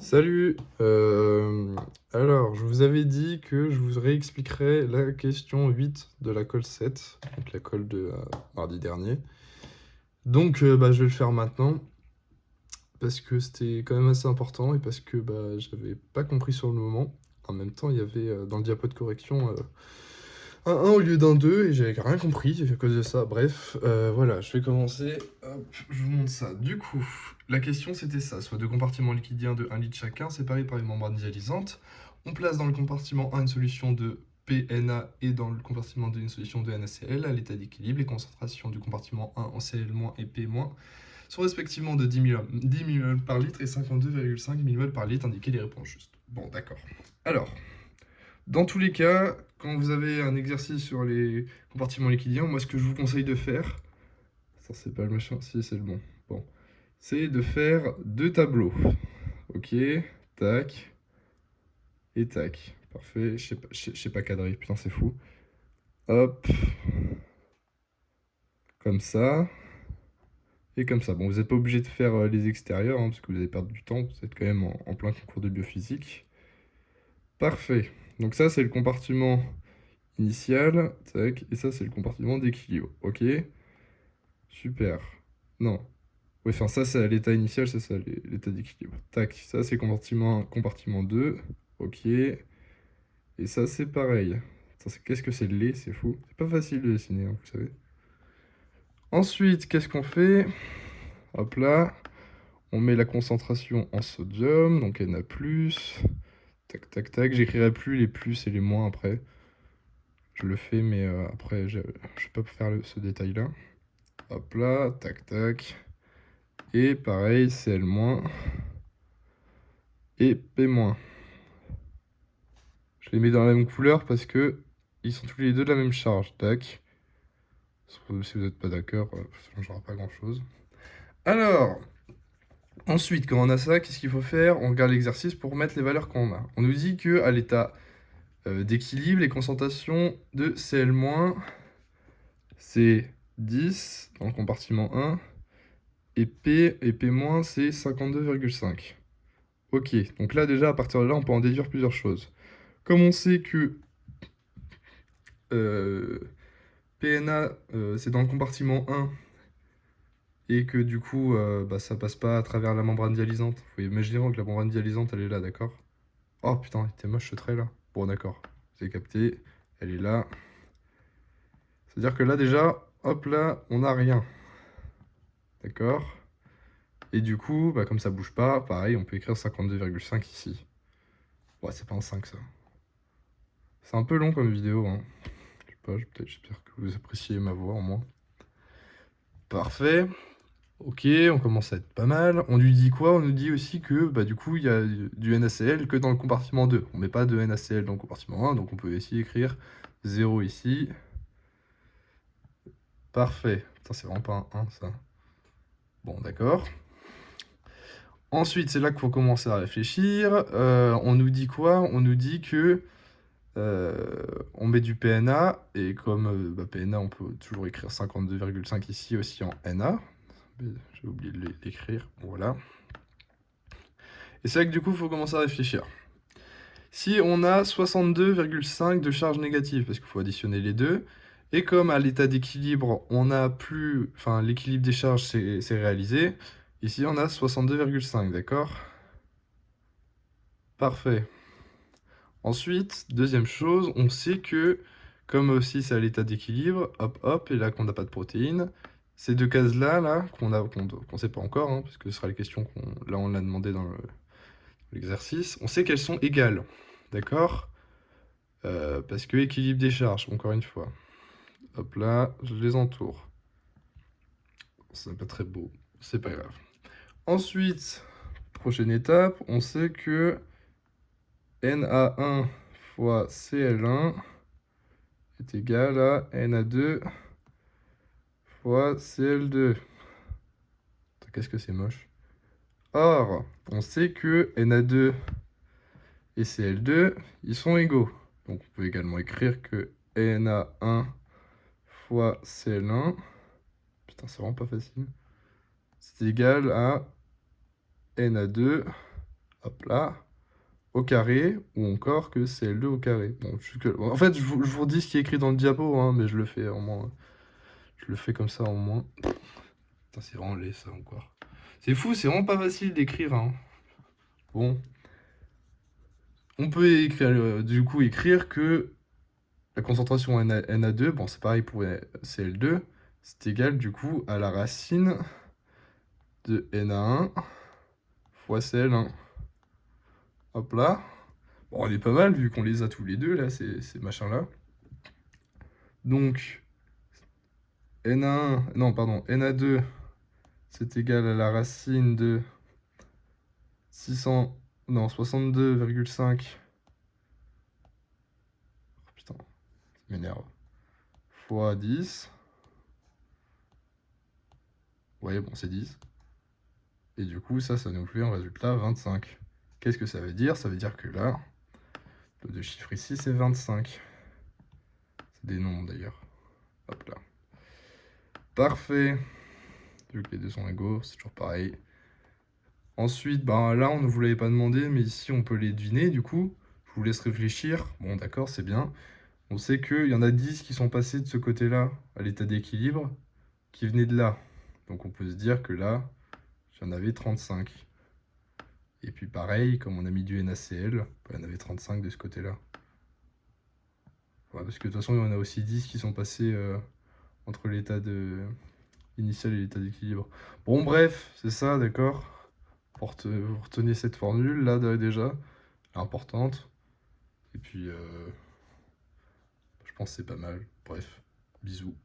Salut, alors je vous avais dit que je vous réexpliquerais la question 8 de la colle 7, donc la colle de, mardi dernier. Donc je vais le faire maintenant parce que c'était quand même assez important et parce que, j'avais pas compris sur le moment. En même temps, il y avait, dans le diapo de correction, un 1 au lieu d'un 2 et j'avais rien compris à cause de ça. Bref, voilà, je vais commencer. Hop, je vous montre ça. Du coup, la question c'était ça, soit deux compartiments liquidiens de 1 litre chacun, séparés par une membrane dialysante. On place dans le compartiment 1 une solution de PNA et dans le compartiment 2 une solution de NaCl. À l'état d'équilibre, les concentrations du compartiment 1 en Cl- et P- sont respectivement de 10 mmol par litre et 52,5 mmol par litre. Indiquez les réponses justes. Bon, d'accord. Alors, dans tous les cas, quand vous avez un exercice sur les compartiments liquidiens, moi ce que je vous conseille de faire, ça c'est pas le machin, si c'est le bon, bon, c'est de faire deux tableaux. Ok, tac, et tac. Parfait, je sais pas cadrer, putain c'est fou. Hop, comme ça, et comme ça. Bon, vous n'êtes pas obligé de faire les extérieurs, hein, parce que vous allez perdre du temps, vous êtes quand même en plein concours de biophysique. Parfait, donc ça c'est le compartiment initial, tac, et ça c'est le compartiment d'équilibre, ok. Super. Non. Oui, enfin, ça, c'est à l'état initial, c'est ça, l'état d'équilibre. Tac, ça, c'est compartiment 1, compartiment 2. Ok. Et ça, c'est pareil. Qu'est-ce que c'est le lait? C'est fou. C'est pas facile de dessiner, hein, vous savez. Ensuite, qu'est-ce qu'on fait? Hop là. On met la concentration en sodium, donc Na+. Tac, tac, tac. J'écrirai plus les plus et les moins après. Je le fais, mais après, je vais pas faire ce détail-là. Hop là, tac, tac. Et pareil, Cl- et P-. Je les mets dans la même couleur parce que ils sont tous les deux de la même charge. Tac. Si vous n'êtes pas d'accord, ça ne changera pas grand-chose. Alors, ensuite, quand on a ça, qu'est-ce qu'il faut faire? On regarde l'exercice pour mettre les valeurs qu'on a. On nous dit qu'à l'état d'équilibre, les concentrations de Cl-, c'est 10 dans le compartiment 1, et P et P-, c'est 52,5. Ok, donc là déjà, à partir de là, on peut en déduire plusieurs choses. Comme on sait que euh, PNA, c'est dans le compartiment 1, et que du coup, ça passe pas à travers la membrane dialysante. Faut imaginer que la membrane dialysante, elle est là, d'accord? Oh putain, il était moche ce trait là. Bon, d'accord, c'est capté, elle est là. C'est-à-dire que là, déjà, hop là, on n'a rien. D'accord? Et du coup, comme ça bouge pas, pareil, on peut écrire 52,5 ici. Ouais, c'est pas un 5 ça. C'est un peu long comme vidéo, hein. Je sais pas, j'espère que vous appréciez ma voix au moins. Parfait. Ok, on commence à être pas mal. On lui dit quoi? On nous dit aussi que du coup il y a du NaCl que dans le compartiment 2. On met pas de NaCl dans le compartiment 1, donc on peut ici écrire 0 ici. Parfait. Putain, c'est vraiment pas un 1 ça. Bon, d'accord. Ensuite, c'est là qu'il faut commencer à réfléchir. On nous dit quoi? On nous dit que on met du PNA, et comme PNA, on peut toujours écrire 52,5 ici aussi en Na. J'ai oublié de l'écrire, voilà. Et c'est là que du coup, il faut commencer à réfléchir. Si on a 62,5 de charge négative, parce qu'il faut additionner les deux, et comme à l'état d'équilibre, on a plus, enfin l'équilibre des charges c'est réalisé, ici on a 62,5, d'accord? Parfait. Ensuite, deuxième chose, on sait que, comme aussi c'est à l'état d'équilibre, hop hop, et là qu'on n'a pas de protéines, ces deux cases-là, qu'on sait pas encore, hein, parce que ce sera les questions là on l'a demandé dans l'exercice, on sait qu'elles sont égales, d'accord? Parce que équilibre des charges, encore une fois. Hop là, je les entoure. C'est pas très beau, c'est pas grave. Ensuite, prochaine étape, on sait que Na1 fois Cl1 est égal à Na2 fois Cl2. Qu'est-ce que c'est moche. Or, on sait que Na2 et Cl2, ils sont égaux. Donc on peut également écrire que Na1 fois Cl1, putain c'est vraiment pas facile, c'est égal à Na2 hop là, au carré, ou encore que CL2 au carré. Bon, en fait, je vous redis ce qui est écrit dans le diapo, hein, mais je le fais en moins. Je le fais comme ça en moins. Putain, c'est vraiment laid, ça, encore. C'est fou, c'est vraiment pas facile d'écrire, hein. Bon. On peut écrire, du coup écrire que la concentration Na2, bon, c'est pareil pour Cl2, c'est égal, du coup, à la racine de Na1 fois Cl1. Hop là. Bon, on est pas mal, vu qu'on les a tous les deux, là, ces machins-là. Donc, Na1, non, pardon, Na2, c'est égal à la racine de 600, non, 62,5. Oh, putain, ça m'énerve. Fois 10. Ouais, bon, c'est 10. Et du coup, ça nous fait un résultat 25. Qu'est-ce que ça veut dire? Ça veut dire que là, le deux chiffres ici, c'est 25. C'est des nombres d'ailleurs. Hop là. Parfait. Vu que les deux sont égaux, c'est toujours pareil. Ensuite, ben là, on ne vous l'avait pas demandé, mais ici, on peut les deviner. Du coup, je vous laisse réfléchir. Bon, d'accord, c'est bien. On sait qu'il y en a 10 qui sont passés de ce côté-là, à l'état d'équilibre, qui venaient de là. Donc on peut se dire que là, j'en avais 35. Et puis pareil, comme on a mis du NaCl, ben, il y en avait 35 de ce côté-là. Ouais, parce que de toute façon, il y en a aussi 10 qui sont passés entre l'état initial et l'état d'équilibre. Bon, bref, c'est ça, d'accord. Vous retenez cette formule, là, déjà, importante. Et puis, je pense que c'est pas mal. Bref, bisous.